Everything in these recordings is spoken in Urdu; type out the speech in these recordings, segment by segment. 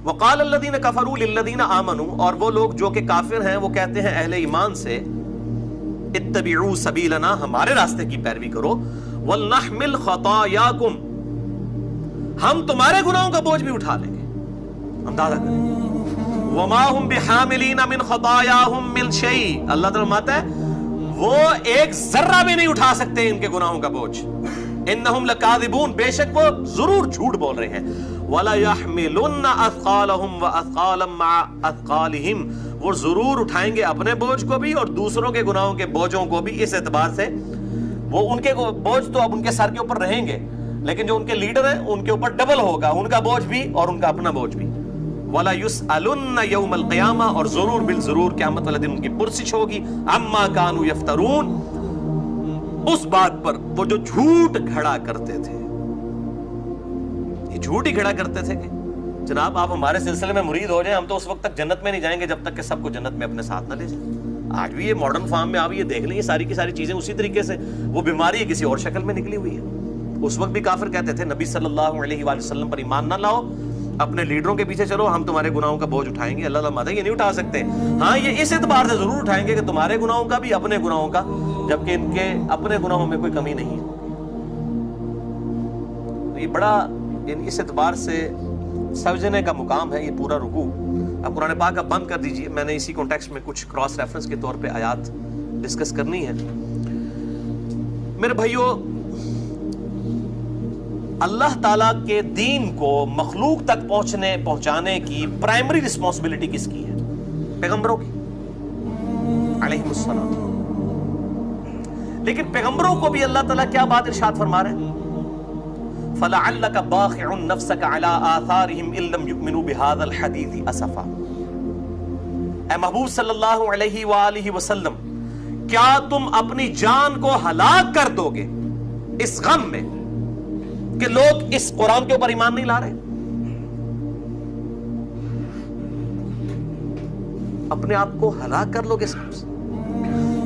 وقال الذین کفروا للذین آمنوا، اور وہ لوگ جو کہ کافر ہیں وہ کہتے ہیں اہل ایمان سے، اتبعوا سبیلنا، ہمارے راستے کی پیروی کرو، ولنحمل خطایاکم، ہم تمہارے گناہوں کا بوجھ بھی اٹھا لیں گے، اندازہ کریں، وما هم بحاملین من خطایاہم من شیء، اللہ تعالیٰ فرماتا ہے وہ ایک ذرہ بھی نہیں اٹھا سکتے ان کے گناہوں کا بوجھ، انہم لکاذبون، بے شک وہ ضرور جھوٹ بول رہے ہیں، ولا يحملن اثقالهم واثقالا مع اثقالهم، وہ ضرور اٹھائیں گے اپنے بوجھ کو بھی اور دوسروں کے گناہوں کے بوجھوں کو بھی، اس اعتبار سے وہ ان کے بوجھ تو اب ان کے سر کے اوپر رہیں گے، لیکن جو ان کے لیڈر ہیں ان کے اوپر ڈبل ہوگا، ان کا بوجھ بھی اور ان کا اپنا بوجھ بھی، ولا يسألن يوم القیامہ، اور ضرور بالضرور قیامت والے دن ان کی پرسش ہوگی، عما كانوا يفترون، اس بات پر وہ جو جھوٹ گھڑا کرتے تھے، یہ جھوٹ ہی کھڑا کرتے تھے کہ جناب آپ ہمارے سلسلے میں مرید ہو جائیں، ہم تو اس وقت تک جنت میں نہیں جائیں گے جب تک کہ سب کو جنت میں اپنے ساتھ نہ لے جائیں۔ آج بھی یہ ماڈرن فارم میں آپ یہ دیکھ لیں، یہ ساری کی ساری چیزیں اسی طریقے سے، وہ بیماری ہے کسی اور شکل میں نکلی ہوئی ہے۔ اس وقت بھی کافر کہتے تھے نبی صلی اللہ علیہ وآلہ وسلم پر ایمان نہ لاؤ، اپنے لیڈروں کے پیچھے چلو، ہم تمہارے گناہوں کا بوجھ اٹھائیں گے۔ اللہ تعالیٰ یہ نہیں اٹھا سکتے، ہاں یہ اس اعتبار سے ضرور اٹھائیں گے کہ تمہارے گناہوں کا بھی اپنے گناہوں کا، جبکہ ان کے اپنے گناہوں میں کوئی کمی نہیں ہے۔ یہ بڑا اس اعتبار سے سمجھنے کا مقام ہے یہ پورا رکوع۔ اب قرآن پاک اب بند کر دیجئے، میں نے اسی کانٹیکسٹ میں کچھ کراس ریفرنس کے طور پہ آیات ڈسکس کرنی ہے۔ میرے بھائیو، اللہ تعالیٰ کے دین کو مخلوق تک پہنچانے کی پرائمری رسپانسبلٹی کس کی ہے؟ پیغمبروں کی علیہم السلام۔ لیکن پیغمبروں کو بھی اللہ تعالیٰ کیا بات ارشاد فرما رہے ہیں؟ فَلَعَلَّكَ بَاخِعٌ نَفْسَكَ عَلَىٰ آثَارِهِمْ إِن لَّمْ يُؤْمِنُوا بِهَٰذَا الْحَدِيثِ أَسَفًا۔ اے محبوب صلی اللہ علیہ وآلہ وسلم، کیا تم اپنی جان کو ہلاک کر دو گے اس غم میں کہ لوگ اس قرآن کے اوپر ایمان نہیں لا رہے؟ اپنے آپ کو ہلاک کر لو گے اس غم سے؟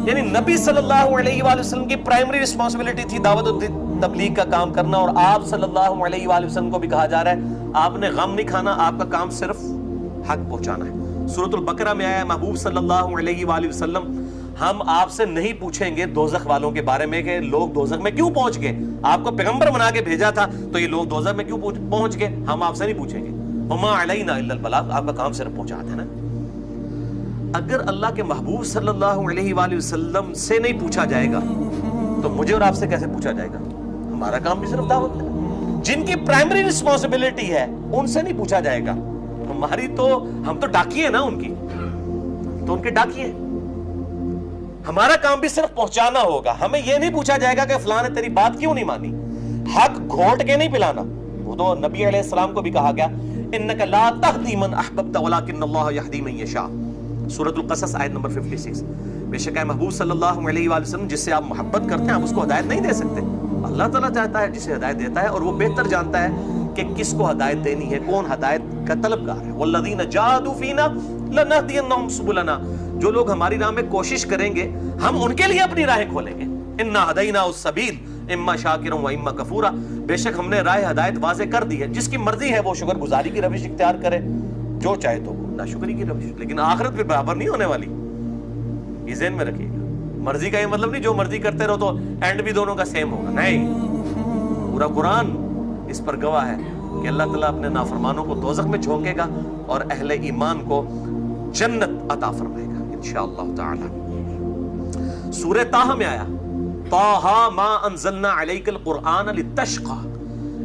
یعنی نبی صلی اللہ علیہ وآلہ وسلم کی پرائمری رسپانسبلٹی تھی دعوت و تبلیغ کا کام کرنا، اور آپ صلی اللہ علیہ وآلہ وسلم کو بھی کہا جا رہا ہے آپ نے غم نہیں کھانا، آپ کا کام صرف حق پہنچانا ہے۔ سورۃ البقرہ میں آیا ہے محبوب صلی اللہ علیہ وآلہ وسلم، ہم آپ سے نہیں پوچھیں گے دوزخ والوں کے بارے میں کہ لوگ دوزخ میں کیوں پہنچ گئے، آپ کو پیغمبر بنا کے بھیجا تھا تو یہ لوگ دوزخ میں کیوں پہنچ گئے، ہم آپ سے نہیں پوچھیں گے۔ وما علینا الا البلاغ، آپ کا کام صرف پہنچا دینا۔ اگر اللہ کے محبوب صلی اللہ علیہ وآلہ وسلم سے نہیں پوچھا جائے گا تو مجھے اور آپ سے کیسے پوچھا جائے گا؟ ہمارا کام بھی صرف دعوت ہے۔ جن کی پرائمری رسپانسبلٹی ہے ان سے نہیں پوچھا جائے گا، ہماری تو، ہم تو ڈاکیے نا ان کی، تو ان کے ڈاکیے، ہمارا کام بھی صرف پہنچانا ہوگا۔ ہمیں یہ نہیں پوچھا جائے گا کہ فلاں نے تیری بات کیوں نہیں مانی، حق گھونٹ کے نہیں پلانا۔ وہ تو نبی علیہ السلام کو بھی کہا گیا انک لا تہدی من احببت ولکن اللہ یہدی من یشاء، سورۃ القصص آیت نمبر 56۔ بے شک اے محبوب صلی اللہ علیہ وآلہ وسلم، جس سے آپ محبت کرتے ہیں آپ اس کو ہدایت نہیں دے سکتے، اللہ تعالیٰ چاہتا ہے جسے ہدایت دیتا ہے، اور وہ بہتر جانتا ہے کہ کس کو ہدایت دینی ہے، کون ہدایت کا طلبگار ہے۔ والذین جاہدوا فینا لنہدینہم سبلنا، جو لوگ ہماری راہ میں کوشش کریں گے ہم ان کے لیے اپنی راہیں کھولیں گے۔ انا ہدیناہ السبیل اما شاکرا و اما کفورا، بے شک ہم نے راہ ہدایت واضح کر دی ہے، جس کی مرضی ہے وہ شکر گزاری کی روش اختیار کرے، جو چاہے تو وہ ناشکری کی روش، لیکن آخرت بھی برابر نہیں ہونے والی، یہ ذہن میں رکھیے گا۔ مرضی کا یہ مطلب نہیں جو مرضی کرتے رہو تو اینڈ بھی دونوں کا سیم ہوگا، نہیں، پورا قرآن اس پر گواہ ہے کہ اللہ تعالیٰ اپنے نافرمانوں کو دوزخ میں جھونکے گا اور اہل ایمان کو جنت عطا فرمائے گا انشاءاللہ تعالی۔ سورہ طٰ میں آیا طٰ ما انزلنا علیک القرآن لتشقی،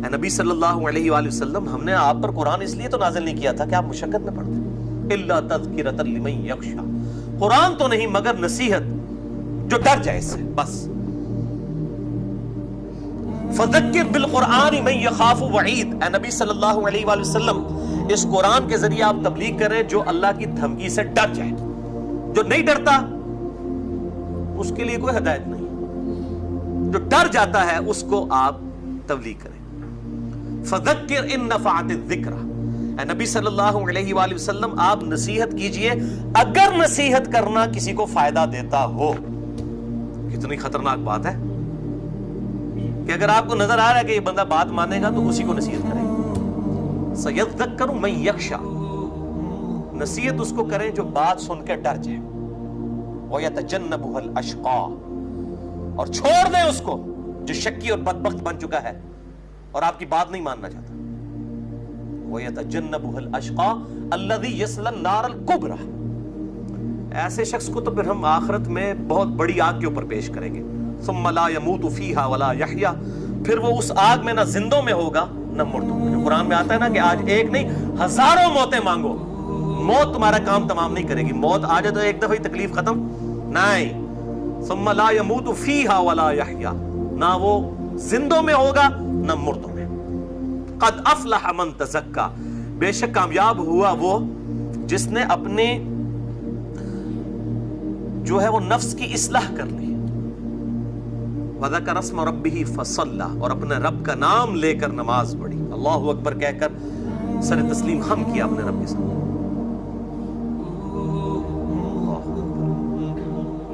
اے نبی صلی اللہ علیہ وآلہ وسلم ہم نے آپ پر قرآن اس لیے تو نازل نہیں کیا تھا کہ آپ مشقت میں پڑھتے، الا تذکرۃ لمن یخشی، قرآن تو نہیں مگر نصیحت جو ڈر جائے اس سے، بس۔ فذکر بالقرآن من یخاف وعید، اے نبی صلی اللہ علیہ وآلہ وسلم اس قرآن کے ذریعے آپ تبلیغ کریں جو اللہ کی دھمکی سے ڈر جائے، جو نہیں ڈرتا اس کے لیے کوئی ہدایت نہیں، جو ڈر جاتا ہے اس کو آپ تبلیغ کریں۔ فذکر ان نفعت الذکر، اے نبی صلی اللہ علیہ وآلہ وسلم آپ نصیحت کیجئے اگر نصیحت کرنا کسی کو فائدہ دیتا ہو۔ کتنی خطرناک بات ہے کہ اگر آپ کو نظر آ رہا ہے کہ یہ بندہ بات مانے گا تو اسی کو نصیحت کریں۔ سَيَذَّكَّرُ مَن يَخْشَىٰ، نصیحت اس کو کریں جو بات سن کے ڈر جائے. وَيَتَجَنَّبُهَا الْأَشْقَى، اور چھوڑ دیں اس کو جو شکی اور بدبخت بن چکا ہے اور آپ کی بات نہیں ماننا چاہتا. وَيَتَجَنَّبُهَا الْأَشْقَى الَّذِي يَصْلَى النَّارَ الْكُبْرَى، ایسے شخص کو تو پھر ہم آخرت میں بہت بڑی آگ کے اوپر پیش کریں گے. ثُمَّ لَا يَمُوتُ فِيهَا وَلَا يَحْيَا، پھر وہ اس آگ میں نہ زندوں میں ہوگا نہ مردوں میں. جو قرآن میں آتا ہے نا کہ آج ایک نہیں ہزاروں موتیں مانگو، موت تمہارا کام تمام نہیں کرے گی. موت آ جائے تو ایک دفعہ ہی تکلیف ختم نہیں. ثم لا يموت فيها ولا يحيا، نہ وہ زندوں میں ہوگا نہ مردوں میں. قد افلح من تزکا، بے شک کامیاب ہوا وہ جس نے اپنے جو ہے وہ نفس کی اصلاح کر لی. وذکر اسم ربہ فصلی، اور اپنے رب کا نام لے کر نماز پڑھی. اللہ اکبر کہہ کر سر تسلیم خم کیا اپنے رب کے سامنے.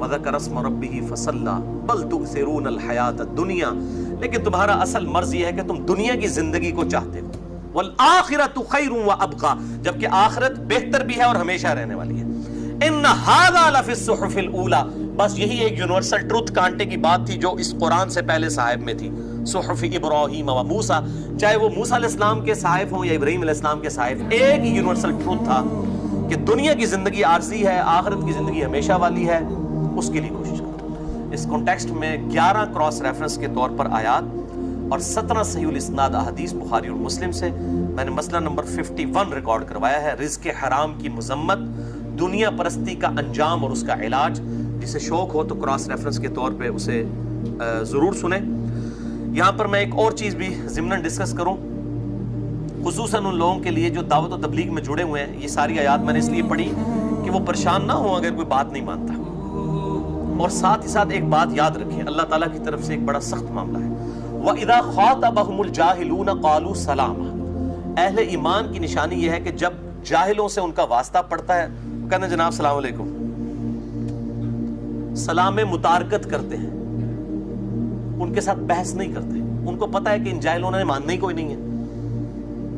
وذکر اسم ربہ فصلی بل تؤثرون الحیاۃ الدنیا، لیکن تمہارا اصل مرض یہ ہے کہ تم دنیا کی زندگی کو چاہتے ہو. والآخرۃ خیر وابقی، جبکہ آخرت بہتر بھی ہے اور ہمیشہ رہنے والی ہے. ان ھذا لفی الصحف الاولی، بس یہی ایک یونیورسل ٹروتھ کانٹے کی بات تھی جو اس قرآن سے پہلے صحائف میں تھی. صحف ابراہیم و موسیٰ، چاہے وہ موسیٰ علیہ السلام کے صحائف ہوں یا ابراہیم علیہ السلام کے صحائف، ایک ہی یونیورسل ٹروتھ تھا کہ دنیا کی زندگی عارضی ہے، آخرت کی زندگی ہمیشہ والی ہے. اس کے لیے کوشش کرو. اس کانٹیکسٹ میں 11 کراس ریفرنس کے طور پر آیات اور 17 صحیح الاسناد احادیث بخاری اور مسلم سے میں نے مسئلہ نمبر 51 ریکارڈ کروایا ہے، رزق حرام کی مذمت، دنیا پرستی کا انجام اور اس کا علاج. جسے شوق ہو تو کراس ریفرنس کے طور پہ اسے ضرور سنیں. یہاں پر میں ایک اور چیز بھی ضمناً ڈسکس کروں، خصوصاً ان لوگوں کے لیے جو دعوت و تبلیغ میں جڑے ہوئے ہیں. یہ ساری آیات میں نے اس لیے پڑھی کہ وہ پریشان نہ ہوں اگر کوئی بات نہیں مانتا. اور ساتھ ہی ساتھ ایک بات یاد رکھیں، اللہ تعالیٰ کی طرف سے ایک بڑا سخت معاملہ ہے. وَإِذَا خَاطَبَهُمُ الْجَاهِلُونَ قَالُوا سَلَامًا، اہل ایمان کی نشانی یہ ہے کہ جب جاہلوں سے ان کا واسطہ پڑتا ہے کہتے ہیں جناب السلام علیکم، سلام میں متارکت کرتے ہیں، ان کے ساتھ بحث نہیں کرتے. ان کو پتا ہے کہ ان جاہلوں نے ماننا ہی کوئی نہیں ہے،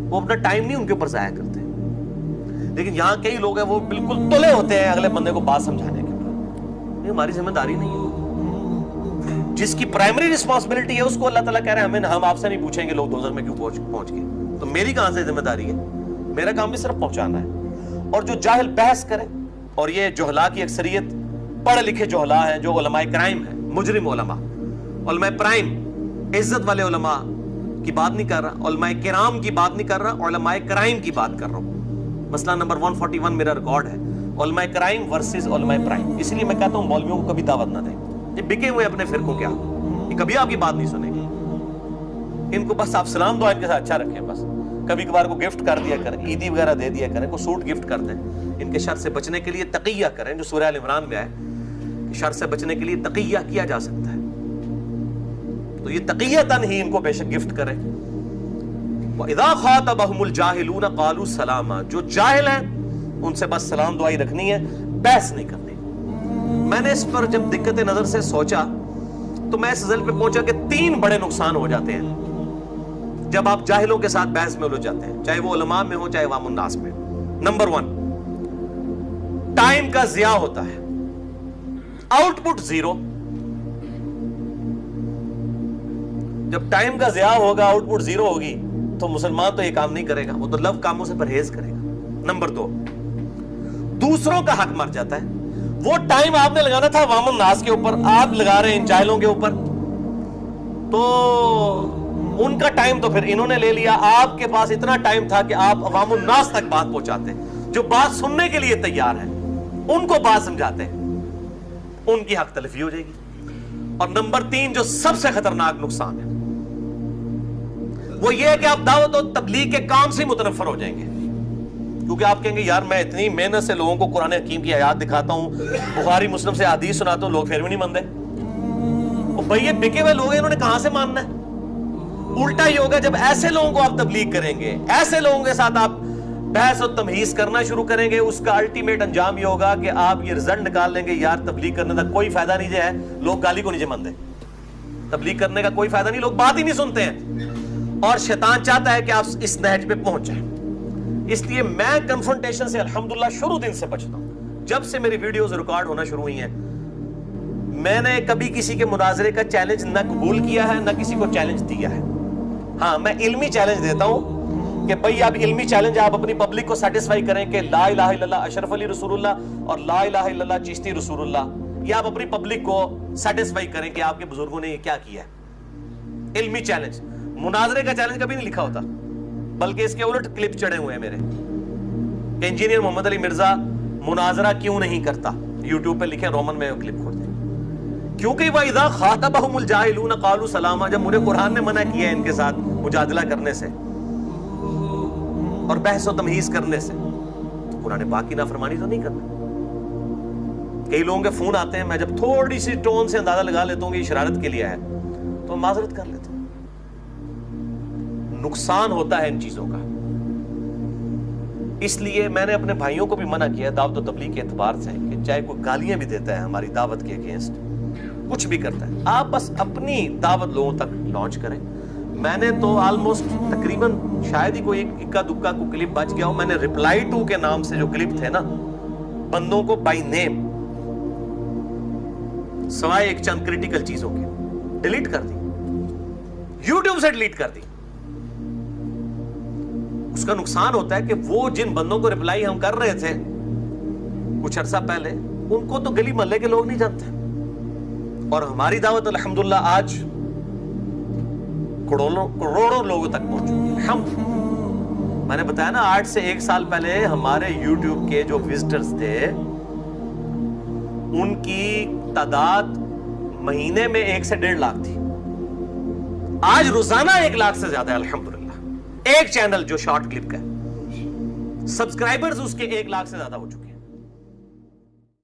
وہ اپنا ٹائم نہیں ان کے اوپر ضائع کرتے. لیکن یہاں کئی لوگ ہیں وہ بالکل تلے ہوتے ہیں اگلے بندے کو بات سمجھانے کے. یہ ہماری ذمہ داری نہیں ہے. جس کی پرائمری رسپانسبلٹی ہے اس کو اللہ تعالیٰ کہہ رہے ہیں ہم آپ سے نہیں پوچھیں گے لوگ دوزخ میں کیوں پہنچ گئے. تو میری کہاں سے ذمہ داری ہے؟ میرا کام بھی صرف پہنچانا ہے. اور جو جاہل بحث کرے، اور یہ جہلا کی اکثریت پڑھے لکھے جہلا ہیں جو علماء کرائم ہیں، مجرم علماء، علماء پرائم، عزت والے علماء کی بات نہیں کر رہا، علماء کرام کی بات نہیں کر رہا، علماء کرائم کی بات کر رہا ہوں. مسئلہ نمبر 141 میرا ریکارڈ ہے، علماء کرائم ورسز علماء پرائم. اس لیے میں کہتا ہوں مولویوں کو کبھی دعوت نہ دیں، یہ بکے ہوئے اپنے فرقوں کے آگے، یہ کبھی آپ کی بات نہیں سنیں گے. ان کو بس آپ سلام دعا ان کے ساتھ اچھا رکھیں، بس کبھی کبھار کو گفٹ کر دیا کریں، عیدی وغیرہ دے دیا کریں، کو سوٹ گفٹ کر دیں. ان کے شر سے بچنے کے لیے تقیہ کریں، جو سورہ ال عمران میں ہے کہ شر سے بچنے کے لیے تقیہ کیا جا سکتا ہے. تو یہ تقیۃً ہی ان کو بے شک گفٹ کریں. وَإِذَا خَاطَبَهُمُ الْجَاهِلُونَ قَالُوا سَلَامًا، جو جاہل ہیں ان سے بس سلام دعائی رکھنی ہے، بحث نہیں کرنی. میں نے اس پر جب دقت نظر سے سوچا تو میں اس رزلٹ پہ پہنچا کہ 3 بڑے نقصان ہو جاتے ہیں جب آپ جاہلوں کے ساتھ بحث میں الجھ جاتے ہیں، چاہے وہ علماء میں ہو چاہے عوام الناس میں. نمبر 1، ٹائم کا ضیاع ہوتا ہے، آؤٹ پٹ 0. جب ٹائم کا ضیاع ہوگا، آؤٹ پٹ 0 ہوگی تو مسلمان تو یہ کام نہیں کرے گا، وہ تو لو کاموں سے پرہیز کرے گا. نمبر 2، دوسروں کا حق مر جاتا ہے. وہ ٹائم آپ نے لگانا تھا عوام الناس کے اوپر، آپ لگا رہے ہیں ان جاہلوں کے اوپر، تو ان کا ٹائم تو پھر انہوں نے لے لیا. آپ کے پاس اتنا ٹائم تھا کہ آپ عوام الناس تک بات پہنچاتے، جو بات سننے کے لیے تیار ہیں ان کو بات سمجھاتے، ان کی حق تلفی ہو جائے گی. اور نمبر 3 جو سب سے خطرناک نقصان ہے وہ یہ ہے کہ آپ دعوت و تبلیغ کے کام سے متنفر ہو جائیں گے، کیونکہ آپ کہیں گے یار میں اتنی محنت سے لوگوں کو قرآن حکیم کی آیات دکھاتا ہوں، بخاری مسلم سے حدیث سناتا ہوں، لوگ پھر بھی نہیں مانتے. بھائی یہ بکے ہوئے لوگ ہیں، انہوں نے کہاں سے ماننا ہے؟ الٹا ہی ہوگا جب ایسے لوگوں کو آپ تبلیغ کریں گے، ایسے لوگوں کے ساتھ آپ بحث و تمہیز کرنا شروع کریں گے، اس کا الٹیمیٹ انجام یہ ہوگا کہ آپ یہ رزلٹ نکال لیں گے یار تبلیغ کرنے کا کوئی فائدہ نہیں ہے، لوگ گالی کو نیچے مان دیں. تبلیغ کرنے کا کوئی فائدہ نہیں، لوگ بات ہی نہیں سنتے ہیں. اور شیطان چاہتا ہے کہ آپ اس نہج پہ پہنچ جائیں. اس لیے میں کنفرنٹیشن سے الحمدللہ شروع دن سے بچتا ہوں. جب سے میری ویڈیوز ریکارڈ ہونا شروع ہوئی ہیں, میں نے کبھی کسی کے مناظرے کا چیلنج نہ قبول کیا ہے نہ کسی کو چیلنج دیا ہے. ہاں, میں علمی چیلنج دیتا ہوں کہ بھئی آپ علمی چیلنج آپ اپنی پبلک کو سیٹسفائی کریں کہ لا الہ الا اللہ اشرف علی رسول اللہ اور لا الہ الا اللہ چشتی رسول اللہ, یا آپ اپنی پبلک کو سیٹسفائی کریں کہ آپ کے بزرگوں نے یہ کیا کیا ہے. علمی چیلنج, مناظرے کا چیلنج کبھی نہیں لکھا ہوتا, بلکہ اس کے الٹ کلپ چڑھے ہوئے ہیں میرے کہ انجینئر محمد علی مرزا مناظرہ کیوں نہیں کرتا. یوٹیوب پہ لکھیں, رومن میں کلپ کھول دیں. کیونکہ وَإِذَا خَاطَبَهُمُ الْجَاهِلُونَ قَالُوا سَلَامًا, جب مجھے قرآن نے منع کیا ہے ان کے ساتھ مجادلہ کرنے سے اور بحث و تمہیز کرنے سے, تو قرآن پاک کی نافرمانی تو نہیں کرنا. کئی لوگوں کے فون آتے ہیں, میں جب تھوڑی سی ٹون سے اندازہ لگا لیتا ہوں کہ یہ شرارت کے لیے ہے تو معذرت کر لیتا ہوں. نقصان ہوتا ہے ان چیزوں کا. اس لیے میں نے اپنے بھائیوں کو بھی منع کیا دعوت و تبلیغ کے اعتبار سے کہ چاہے کوئی گالیاں بھی دیتا ہے ہماری دعوت کے اگینسٹ, کچھ بھی کرتا ہے, آپ بس اپنی دعوت لوگوں تک لانچ کریں. میں نے تو آلموسٹ تقریباً شاید ہی کوئی اکا دکا کو کلپ بچ گیا ہو, میں نے ریپلائی ٹو کے نام سے جو کلپ تھے نا بندوں کو بائی نیم سوائے ایک چند کریٹیکل چیزوں کے ڈیلیٹ کر دی, یوٹیوب سے ڈیلیٹ کر دی. اس کا نقصان ہوتا ہے کہ وہ جن بندوں کو ریپلائی ہم کر رہے تھے کچھ عرصہ پہلے, ان کو تو گلی محلے کے لوگ نہیں جانتے, اور ہماری دعوت الحمدللہ آج کروڑوں لوگوں تک پہنچی. میں نے بتایا نا 8 سے 1 سال پہلے ہمارے یوٹیوب کے جو وزٹرز تھے ان کی تعداد مہینے میں 1 سے 1.5 لاکھ تھی. آج روزانہ 1 لاکھ سے زیادہ ہے الحمدللہ. ایک چینل جو شارٹ کلپ کا ہے سبسکرائبرز اس کے 1 لاکھ سے زیادہ ہو چکے ہیں.